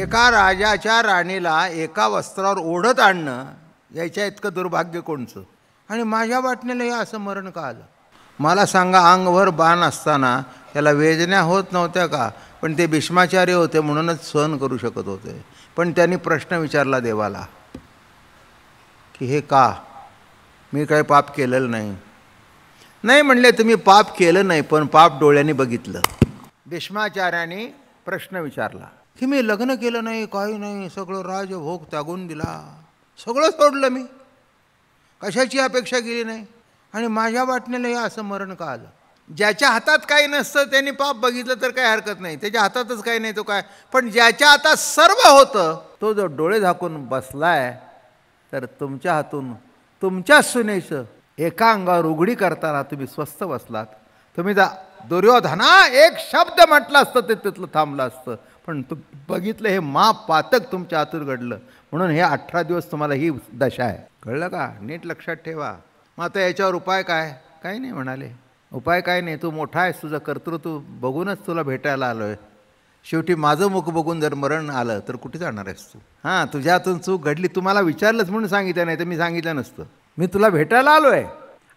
एका राजाच्या राणीला एका वस्त्रावर ओढत आणणं याच्या इतकं दुर्भाग्य कोणचं? आणि माझ्या वाटणीला हे असं मरण का आलं? मला सांगा, अंगभर बाण असताना त्याला वेदना होत नव्हत्या का? पण ते भीष्माचार्य होते म्हणूनच सहन करू शकत होते. पण त्यांनी प्रश्न विचारला देवाला की हे का? मी काही पाप केलेलं नाही. नाही म्हणले, तुम्ही पाप केलं नाही पण पाप डोळ्यांनी बघितलं. भीष्माचार्याने प्रश्न विचारला की मी लग्न केलं नाही, काही नाही, सगळं राजभोग त्यागून दिला, सगळं सोडलं, मी कशाची अपेक्षा केली नाही, आणि माझ्या वाटणीला हे असं मरण का आलं? ज्याच्या हातात काही नसतं त्यांनी पाप बघितलं तर काही हरकत नाही, त्याच्या हातातच काही नाही तो काय. पण ज्याच्या हातात सर्व होतं तो जो डोळे झाकून बसलाय, तर तुमच्या हातून तुमच्या सुनेचं एका अंगावर उघडी करताना तुम्ही स्वस्थ बसलात. तुम्ही दुर्योधना एक शब्द म्हटलं असतं ते तिथलं थांबलं असतं, पण तू बघितलं हे पातक तुमच्या हातून घडलं, म्हणून हे 18 दिवस तुम्हाला ही दशा आहे. कळलं का? नीट लक्षात ठेवा. मग आता याच्यावर उपाय काय? काही नाही म्हणाले. उपाय काय नाही, तू मोठा आहेस, तुझं कर्तृत्व बघूनच तुला भेटायला आलो आहे. शेवटी माझं मुख बघून जर मरण आलं तर कुठे जाणार आहेस तू? हां, तुझ्यातून चूक घडली, तुम्हाला विचारलंच म्हणून सांगितलं, नाही तर मी सांगितलं नसतं. मी तुला भेटायला आलो आहे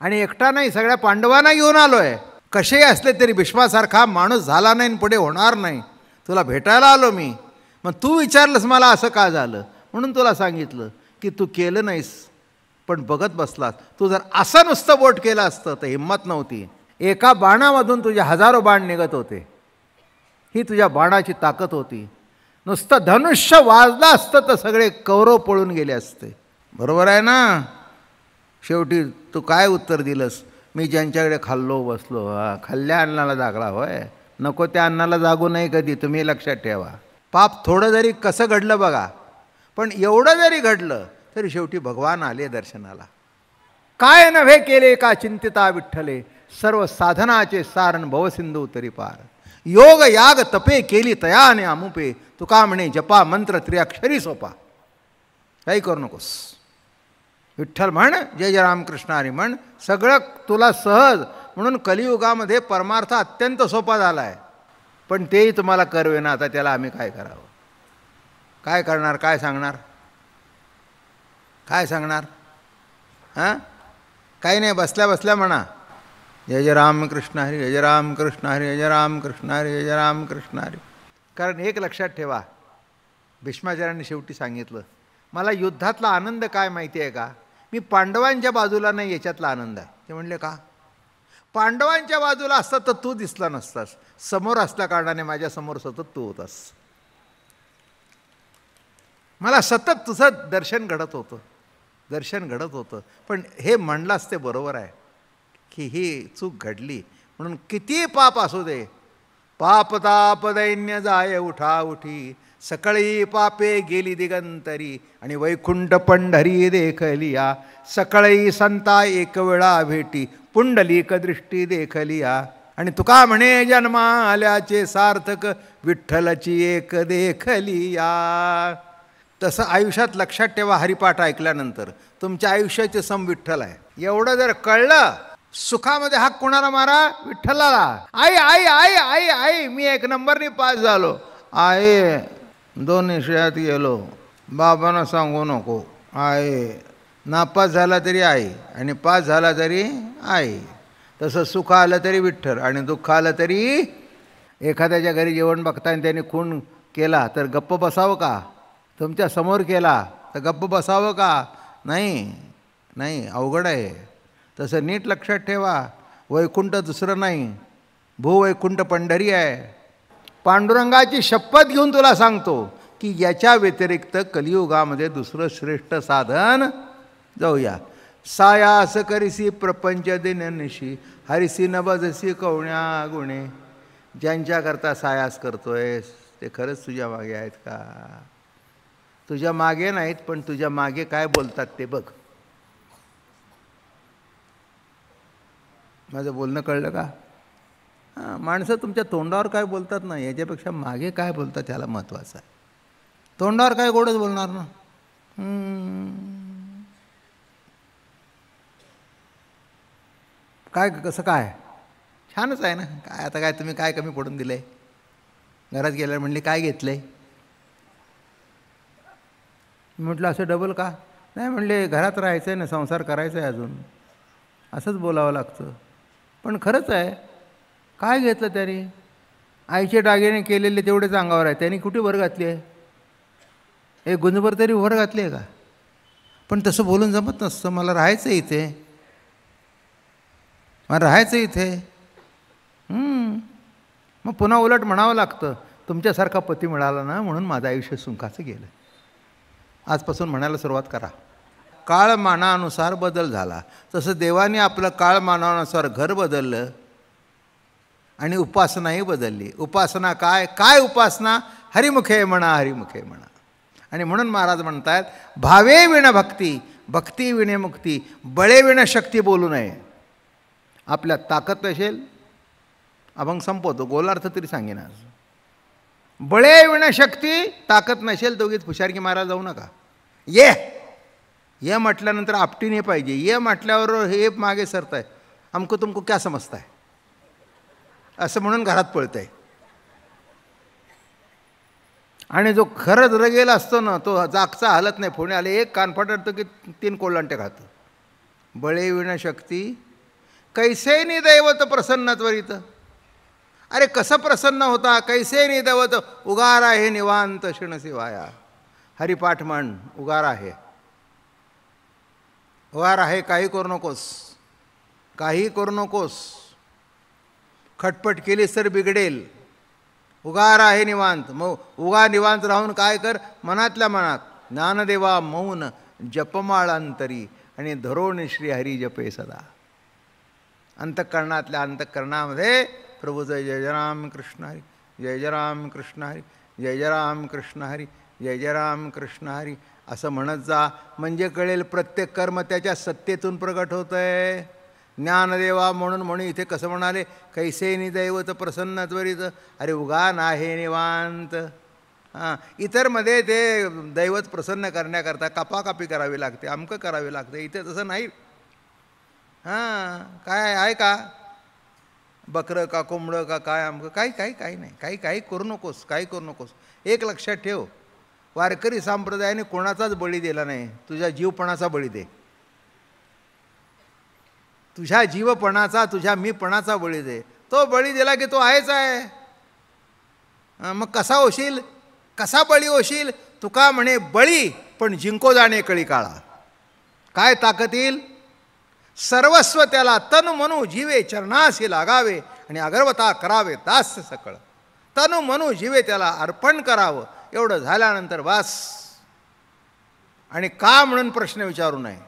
आणि एकटा नाही, सगळ्या पांडवांना घेऊन आलो आहे. कसेही असले तरी भीष्मासारखा माणूस झाला नाही आणि पुढे होणार नाही. तुला भेटायला आलो मी. मग तू विचारलंस मला असं का झालं, म्हणून तुला सांगितलं की तू केलं नाहीस पण बघत बसलास. तू जर असं नुसतं बोट केलं असतं तर हिंमत नव्हती. एका बाणामधून तुझे हजारो बाण निघत होते, ही तुझ्या बाणाची ताकद होती. नुसतं धनुष्य वाजलं असतं तर सगळे कौरव पळून गेले असते. बरोबर आहे ना? शेवटी तू काय उत्तर दिलंस? मी ज्यांच्याकडे खाल्लो बसलो, खाल्ल्या अन्नाला जागला. होय, नको त्या अन्नाला जागू नाही कधी. तुम्ही लक्षात ठेवा. पाप थोडं जरी कसं घडलं बघा, पण एवढं जरी घडलं तरी शेवटी भगवान आले दर्शनाला. काय नव्हे केले का चिंतिता विठ्ठले, सर्व साधनाचे सारण भवसिंधू तरी पार. योग याग तपे केली तयाने अमुपे, तुका म्हणे जपा मंत्र त्रिअक्षरी सोपा. काही करू नकोस, विठ्ठल म्हण, जय जय रामकृष्ण हरी म्हण, सगळं तुला सहज. म्हणून कलियुगामध्ये परमार्थ अत्यंत सोपा झाला आहे, पण तेही तुम्हाला करवे ना. आता त्याला आम्ही काय करावं? काय करणार? काय सांगणार? काय सांगणार? हां, काही नाही, बसल्या बसल्या म्हणा जय जय रामकृष्ण हरी, जय जय रामकृष्ण हरी, जय जय रामकृष्ण हरी, जय जय रामकृष्ण हरी. कारण एक लक्षात ठेवा, भीष्माचार्यांनी शेवटी सांगितलं, मला युद्धातला आनंद काय माहिती आहे का? मी पांडवांच्या बाजूला नाही, याच्यातला आनंद आहे. ते म्हणले का? पांडवांच्या बाजूला असतात तर तू दिसला नसतास, समोर असल्या कारणाने माझ्यासमोर सतत तू होतास. मला सतत तुझं दर्शन घडत होतं, दर्शन घडत होतं. पण हे म्हणलास ते बरोबर आहे की ही चूक घडली, म्हणून किती पाप असू दे, पाप ताप दैन्य जाय उठा उठी, सकळी पापे गेली दिगंतरी, आणि वैकुंठ पंढरी देखलिया, सकळी संता एक वेळा भेटी, पुंडलिक दृष्टी देखलिया. आणि तुका म्हणे जन्मा आल्याचे सार्थक, विठ्ठलाची एक देखलिया. तसं आयुष्यात लक्षात ठेवा. हरिपाठ ऐकल्यानंतर तुमच्या आयुष्याचे सम विठ्ठल आहे. एवढं जर कळलं, सुखामध्ये हाक कोणाला मारा? विठ्ठलाला. आई आई आई आई आई, मी 1 नंबरनी पास झालो. आहे 2 विषयात गेलो, बाबांना सांगू नको. आहे नापास झाला तरी आई, आणि पास झाला तरी आई. तसं सुख आलं तरी विठ्ठल, आणि दुःख आलं तरी. एखाद्याच्या घरी जेवण बघताय आणि त्याने खून केला तर गप्प बसावं का? तुमच्या समोर केला तर गप्प बसावं का? नाही नाही, अवघड आहे. तसं नीट लक्षात ठेवा. वैकुंठ दुसरं नाही, भूवैकुंठ पंढरी आहे. पांडुरंगाची शपथ घेऊन तुला सांगतो की याच्या व्यतिरिक्त कलियुगामध्ये दुसरं श्रेष्ठ साधन जाऊया. सायास करिसी प्रपंच दिननिशी, हरिसी नभजसी कवण्या गुणे. ज्यांच्याकरता सायास करतोयस ते खरंच तुझ्या मागे आहेत का? तुझ्या मागे नाहीत, पण तुझ्या मागे काय बोलतात ते बघ. माझं बोलणं कळलं का? हां, माणसं तुमच्या तोंडावर काय बोलतात ना, याच्यापेक्षा मागे काय बोलतात त्याला महत्त्वाचं आहे. तोंडावर काय गोडच बोलणार ना. काय कसं काय? छानच आहे ना. काय आता काय तुम्ही काय कमी पडून दिलं आहे? घरात गेल्यावर म्हणले काय घेतलं आहे? म्हटलं असं डबल का? नाही म्हणले घरात राहायचं आहे ना, संसार करायचा आहे अजून, असंच बोलावं लागतं. पण खरंच आहे. काय घेतलं त्याने? आईचे दागिने केलेले तेवढेच अंगावर आहे, त्यांनी कुठे भर घातली आहे? एक गुंजभर तरी भर घातली आहे का? पण तसं बोलून जमत नसतं. मला राहायचं इथे, मला राहायचं इथे. मग पुन्हा उलट म्हणावं लागतं, तुमच्यासारखा पती मिळाला ना म्हणून माझं आयुष्य सुखाचं गेलं. आजपासून म्हणायला सुरुवात करा. काळमानानुसार बदल झाला, तसं देवाने आपलं काळमानानुसार घर बदललं आणि उपासनाही बदलली. उपासना काय? काय उपासना? हरिमुखे म्हणा, हरिमुखे म्हणा. आणि म्हणून महाराज म्हणतात, भावे विण भक्ती, भक्ती विणे मुक्ती, बळे विण शक्ती बोलू नये. आपल्यात ताकद नसेल, अभंग संपवतो, गोलार्थ तरी सांगेन आज. बळे विण शक्ती, ताकद नसेल दोघीच फुशारकी मारायला जाऊ नका. ये म्हटल्यानंतर आपटी नाही पाहिजे. ये म्हटल्यावर हे मागे सरत आहे, हमको तुमको क्या समजता है, असं म्हणून घरात पळत आहे. आणि जो खरंच रगेल असतो ना, तो जागचा हालत नाही. पुणे आले एक कान फटतो की 3 कोल्हांटे खातो. बळे विण शक्ती, कैसे नि दैवत प्रसन्न त्वरित. अरे कसं प्रसन्न होता? कैसे नि दैवत, उगार आहे निवांत शिणसी वाया. हरिपाठ म्हण, उगार आहे, उगार आहे, काही करू नकोस, काही करू नकोस. खटपट केलीस तर बिघडेल. उगार आहे निवांत. मग उगा निवांत राहून काय कर? मनातल्या मनात ज्ञानदेवा मौन जपमाळांतरी आणि धरोण श्री हरी जपे सदा. अंतःकरणातल्या अंतःकरणामध्ये प्रभू जय जय राम कृष्ण हरी, जय जय राम कृष्ण हरी, जय जय राम कृष्ण हरी, जय जय राम कृष्ण हरी असं म्हणत जा. म्हणजे कळेल प्रत्येक कर्म त्याच्या सत्तेतून प्रगट होतं आहे. ज्ञानदेवा म्हणून इथे कसं म्हणाले? कैसे नि दैवत प्रसन्न त्वरित. अरे उगान आहे निवांत. इतरमध्ये ते दैवत प्रसन्न करण्याकरता कापाकापी करावी लागते, अमकं करावी लागते. इथे तसं नाही. काय आहे का? बकरं का कोंबडं का काय अमकं? काही नाही. काही करू नकोस, काही करू नकोस. एक लक्षात ठेव, वारकरी संप्रदायाने कोणाचाच बळी दिला नाही. तुझ्या जीवपणाचा बळी दे. तुझ्या जीवपणाचा, तुझ्या मीपणाचा बळी दे. तो बळी दिला की तो आहेच आहे. मग कसा होशील? कसा बळी होशील? तुका म्हणे बळी पण जिंको जाणे कळी काळा. काय ताकद येईल? सर्वस्व त्याला तनु मनू जीवे चरणासी लागावे आणि अगरवता करावे दास सकळ. तनु मनू जीवे त्याला अर्पण करावं. एवढं झाल्यानंतर वास. आणि का म्हणून प्रश्न विचारू नये.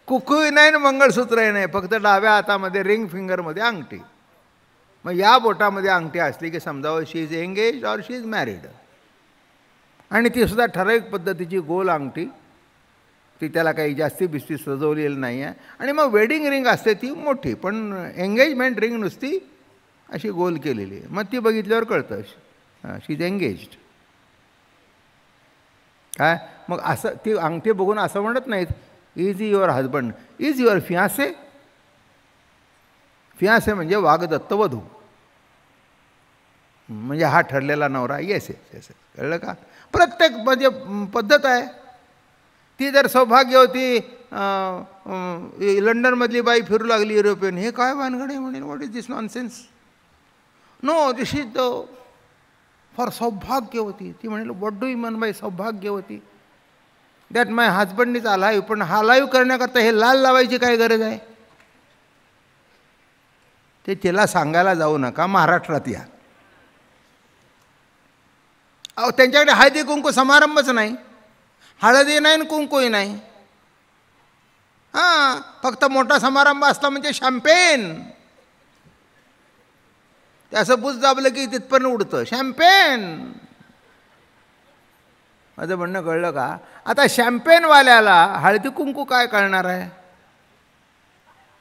कुकूही नाही ना मंगळसूत्रही नाही, फक्त डाव्या हातामध्ये रिंग फिंगरमध्ये अंगठी. मग या बोटामध्ये अंगठी असली की समजावं she is engaged or she is married. आणि ती सुद्धा ठराविक पद्धतीची गोल अंगठी, ती त्याला काही जास्ती बिस्ती सजवलेली नाही आहे. आणि मग वेडिंग रिंग असते ती मोठी, पण एंगेजमेंट रिंग नुसती अशी गोल केलेली आहे. मग ती बघितल्यावर कळतं शी इज एंगेज्ड. काय मग असं ती अंगठी बघून असं म्हणत नाहीत is your husband, is your fiance. Fiance म्हणजे वागदत्तवधू, म्हणजे हा ठरलेला नवरा. येस येस येस, कळलं का? प्रत्येक म्हणजे पद्धत आहे. ती जर सौभाग्यवती लंडनमधली बाई फिरू लागली युरोपियन, हे काय भानगड आहे म्हणेन, what is this nonsense. No, this is the for सौभाग्यवती. ती म्हणेल what do you mean by सौभाग्यवती? That my husband is alive. पण हा लाईव्ह करण्याकरता हे लाल लावायची काय गरज आहे? ते तिला सांगायला जाऊ नका. महाराष्ट्रात या. अहो त्यांच्याकडे हळदी कुंकू समारंभच नाही. हळदी नाही आणि कुंकूही नाही. फक्त मोठा समारंभ असला म्हणजे शॅम्पेन. ते असं बुज दाबलं की तिथपर्यंत उडतं शॅम्पेन. माझं म्हणणं कळलं का? आता शॅम्पेनवाल्याला हळदी कुंकू काय कळणार आहे?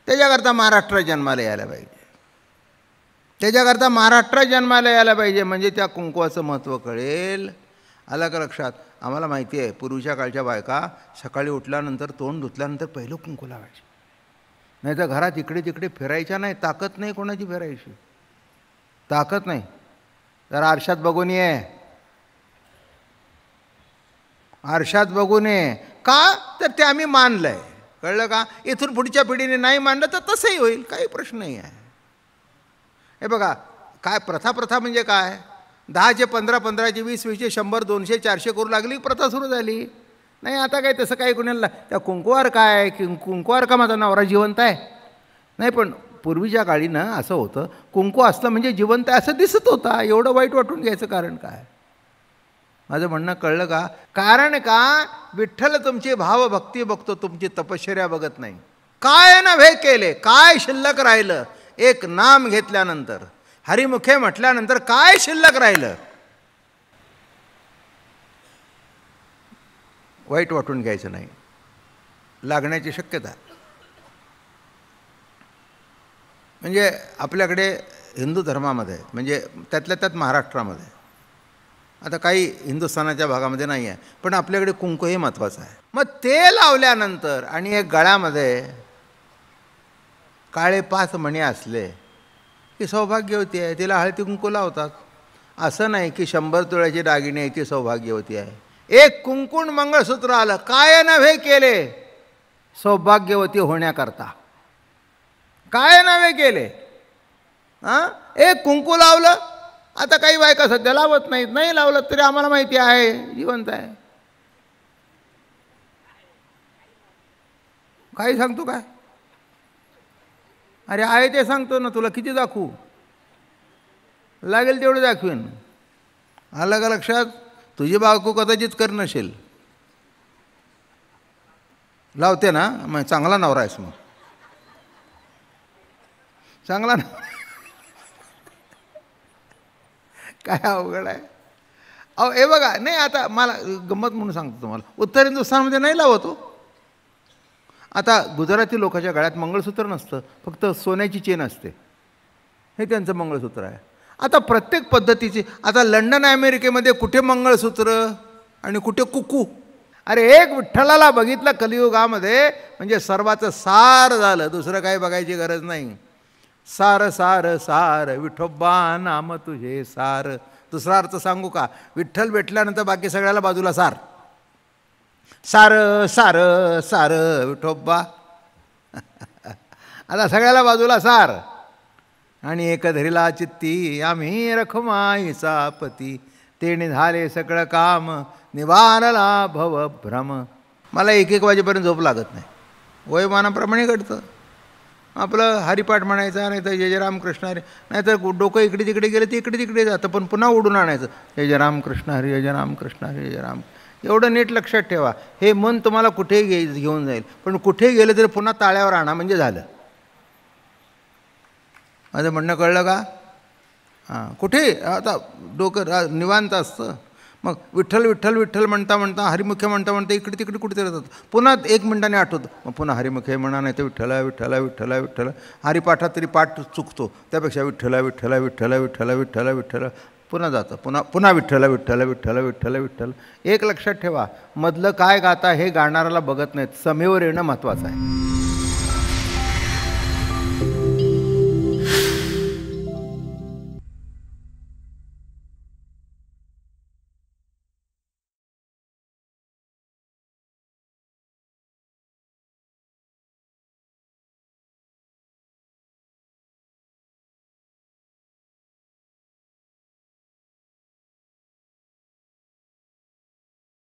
त्याच्याकरता महाराष्ट्र जन्माला यायला पाहिजे. त्याच्याकरता महाराष्ट्र जन्माला यायला पाहिजे, म्हणजे त्या कुंकवाचं महत्त्व कळेल. आलं का लक्षात? आम्हाला माहिती आहे पूर्वीच्या काळच्या बायका सकाळी उठल्यानंतर तोंड धुतल्यानंतर पहिलं कुंकू लावायचे. नाही तर घरात इकडे तिकडे फिरायच्या नाही. ताकद नाही कोणाची फिरायची, ताकद नाही. जरा आरशात बघून ये. आरशात बघू नये. का तर ते आम्ही मानलं आहे. कळलं का? इथून पुढच्या पिढीने नाही मानलं तर तसंही होईल, काही प्रश्न नाही आहे. हे बघा काय प्रथा म्हणजे काय? 10चे 15, 15चे 20, 20चे 100, 200, 400 करू लागली, प्रथा सुरू झाली. नाही आता काय तसं काय कुणाला त्या कुंकवार काय की कुंकवार का माझा नवरा जिवंत आहे? नाही, पण पूर्वीच्या काळी ना असं होतं, कुंकू असलं म्हणजे जिवंत आहे असं दिसत होता. एवढं वाईट वाटून घ्यायचं कारण काय? माझं म्हणणं कळलं का? कारण का विठ्ठल तुमची भावभक्ती बघतो, तुमची तपश्चर्या बघत नाही. काय नव्हे केले, काय शिल्लक राहिलं? एक नाम घेतल्यानंतर, हरिमुखे म्हटल्यानंतर काय शिल्लक राहिलं? वाईट वाटून घ्यायचं नाही, लागण्याची शक्यता. म्हणजे आपल्याकडे हिंदू धर्मामध्ये, म्हणजे त्यातल्या त्यात महाराष्ट्रामध्ये, आता काही हिंदुस्थानाच्या भागामध्ये नाही आहे, पण आपल्याकडे कुंकू हे महत्त्वाचं आहे. मग ते लावल्यानंतर आणि एक गळ्यामध्ये काळे 5 मणी असले की सौभाग्यवती आहे, तिला हळदी कुंकू लावतात. असं नाही की 100 तोळ्याची दागिने आहे ती सौभाग्यवती आहे. एक कुंकुण मंगळसूत्र आलं, काय नव्हे केले सौभाग्यवती होण्याकरता, काय नव्हे केले. एक कुंकू लावलं. आता काही बायका सध्या लावत नाहीत, नाही लावलं तरी आम्हाला माहिती आहे जिवंत आहे. काही सांगतो काय? अरे आहे ते सांगतो ना, तुला किती दाखवू लागेल तेवढं दाखवीन. आलं का लक्षात? तुझी बायको कदाचित कर नसेल, लावते ना, मग चांगला नवरा आहेस, मग चांगला नवरा. काय अवघड आहे अहो. हे बघा, नाही आता मला गंमत म्हणून सांगतो तुम्हाला, उत्तर हिंदुस्थानमध्ये नाही लावतो. आता गुजराती लोकांच्या गळ्यात मंगळसूत्र नसतं, फक्त सोन्याची चेन असते, हे त्यांचं मंगळसूत्र आहे. आता प्रत्येक पद्धतीची, आता लंडन अमेरिकेमध्ये कुठे मंगळसूत्र आणि कुठे कुकू. अरे एक विठ्ठलाला बघितलं कलियुगामध्ये म्हणजे सर्वाचं सार झालं, दुसरं काही बघायची गरज नाही. सार सार सार विठोबा नाम तुझे सार. दुसरा अर्थ सांगू का? विठ्ठल भेटल्यानंतर बाकी सगळ्याला बाजूला सार. सार सार सार विठोबा. आता सगळ्याला बाजूला सार. आणि एक धरिला चित्ती आम्ही रखमाईचा पती, तेने झाले सगळं काम निवारला भव भ्रम. मला 1-1 वाजेपर्यंत झोप लागत नाही, वयोमानाप्रमाणे घडतं. आपलं हरिपाठ म्हणायचा, नाही तर जय जय रामकृष्ण हरी, नाही तर डोकं इकडे तिकडे गेलं ते इकडे तिकडे जातं, पण पुन्हा उडून आणायचं जय जय रामकृष्ण हरी, जय जय रामकृष्ण हरी, जय जय राम. एवढं नीट लक्षात ठेवा. हे मन तुम्हाला कुठेही घेऊन जाईल, पण कुठे गेलं तरी पुन्हा ताळ्यावर आणा म्हणजे झालं. माझं म्हणणं कळलं का? कुठे आता डोकं निवांत असतं, मग विठ्ठल विठ्ठल विठ्ठल म्हणता म्हणता, हरिमुखे म्हणता म्हणता इकडे तिकडे कुठेतरी जातात. पुन्हा 1 मिनिटाने आठवतं, मग पुन्हा हरिमुखे म्हणा, नाही तर विठ्ठल विठ्ठल विठ्ठल विठ्ठल. हरिपाठात तरी पाठ चुकतो, त्यापेक्षा विठ्ठल विठ्ठल विठ्ठल विठ्ठल विठ्ठल विठ्ठल पुन्हा जातं, पुन्हा विठ्ठल विठ्ठल विठ्ठल विठ्ठल विठ्ठल. एक लक्षात ठेवा, मधलं काय गाता हे गाणाऱ्याला बघत नाहीत, समेवर येणं महत्त्वाचं आहे.